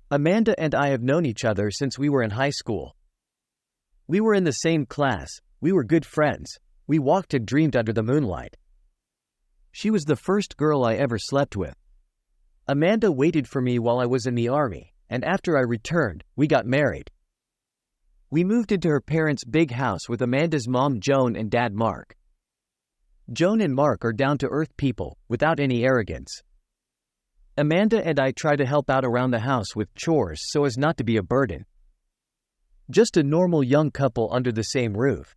Amanda and I have known each other since we were in high school. We were in the same class, we were good friends, we walked and dreamed under the moonlight. She was the first girl I ever slept with. Amanda waited for me while I was in the army, and after I returned, we got married. We moved into her parents' big house with Amanda's mom Joan and dad Mark. Joan and Mark are down-to-earth people, without any arrogance. Amanda and I try to help out around the house with chores so as not to be a burden. Just a normal young couple under the same roof.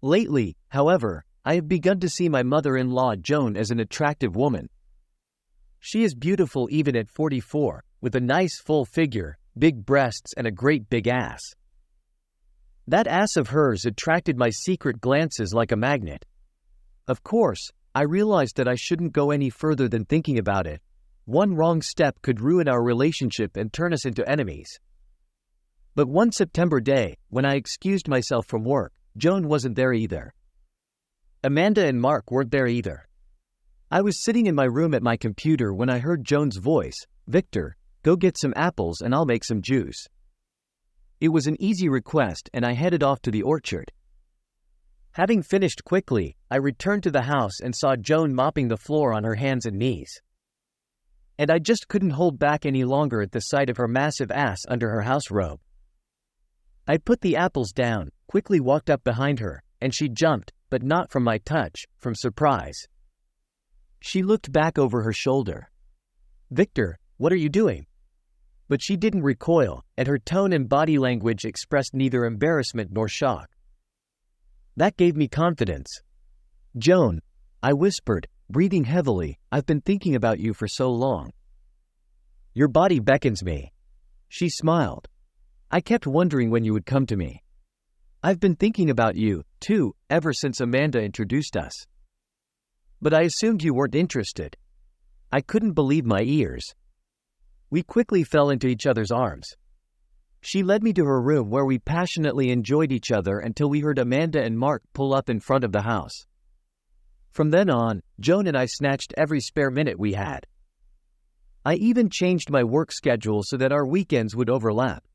Lately, however, I have begun to see my mother-in-law Joan as an attractive woman. She is beautiful even at 44, with a nice full figure, big breasts and a great big ass. That ass of hers attracted my secret glances like a magnet. Of course, I realized that I shouldn't go any further than thinking about it. One wrong step could ruin our relationship and turn us into enemies. But one September day, when I excused myself from work, Joan wasn't there either. Amanda and Mark weren't there either. I was sitting in my room at my computer when I heard Joan's voice, "Victor, go get some apples and I'll make some juice." It was an easy request and I headed off to the orchard. Having finished quickly, I returned to the house and saw Joan mopping the floor on her hands and knees. And I just couldn't hold back any longer at the sight of her massive ass under her house robe. I put the apples down, quickly walked up behind her, and she jumped, but not from my touch, from surprise. She looked back over her shoulder. "Victor, what are you doing?" But she didn't recoil, and her tone and body language expressed neither embarrassment nor shock. That gave me confidence. "Joan," I whispered, breathing heavily, "I've been thinking about you for so long." "Your body beckons me." She smiled. "I kept wondering when you would come to me. I've been thinking about you, too, ever since Amanda introduced us. But I assumed you weren't interested." I couldn't believe my ears. We quickly fell into each other's arms. She led me to her room where we passionately enjoyed each other until we heard Amanda and Mark pull up in front of the house. From then on, Joan and I snatched every spare minute we had. I even changed my work schedule so that our weekends would overlap.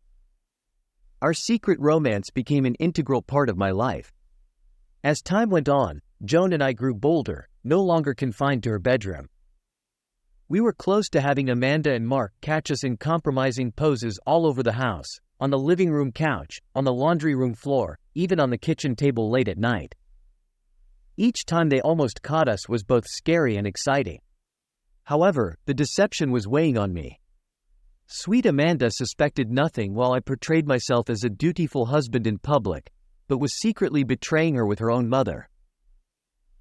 Our secret romance became an integral part of my life. As time went on, Joan and I grew bolder, no longer confined to her bedroom. We were close to having Amanda and Mark catch us in compromising poses all over the house, on the living room couch, on the laundry room floor, even on the kitchen table late at night. Each time they almost caught us was both scary and exciting. However, the deception was weighing on me. Sweet Amanda suspected nothing while I portrayed myself as a dutiful husband in public, but was secretly betraying her with her own mother.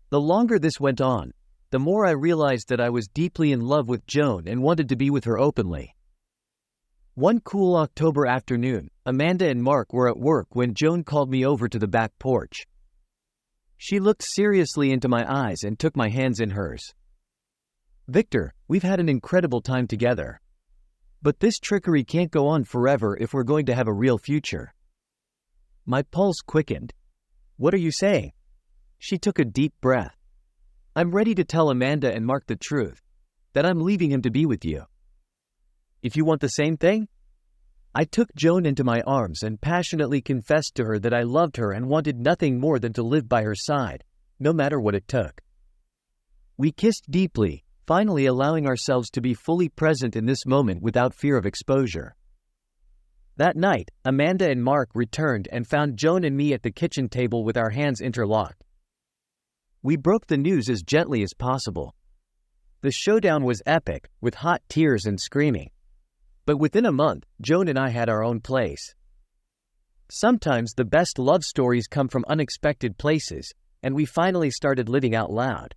The longer this went on, the more I realized that I was deeply in love with Joan and wanted to be with her openly. One cool October afternoon, Amanda and Mark were at work when Joan called me over to the back porch. She looked seriously into my eyes and took my hands in hers. "Victor, we've had an incredible time together. But this trickery can't go on forever if we're going to have a real future." My pulse quickened. "What are you saying?" She took a deep breath. "I'm ready to tell Amanda and Mark the truth, that I'm leaving him to be with you. If you want the same thing?" I took Joan into my arms and passionately confessed to her that I loved her and wanted nothing more than to live by her side, no matter what it took. We kissed deeply, finally allowing ourselves to be fully present in this moment without fear of exposure. That night, Amanda and Mark returned and found Joan and me at the kitchen table with our hands interlocked. We broke the news as gently as possible. The showdown was epic, with hot tears and screaming. But within a month, Joan and I had our own place. Sometimes the best love stories come from unexpected places, and we finally started living out loud.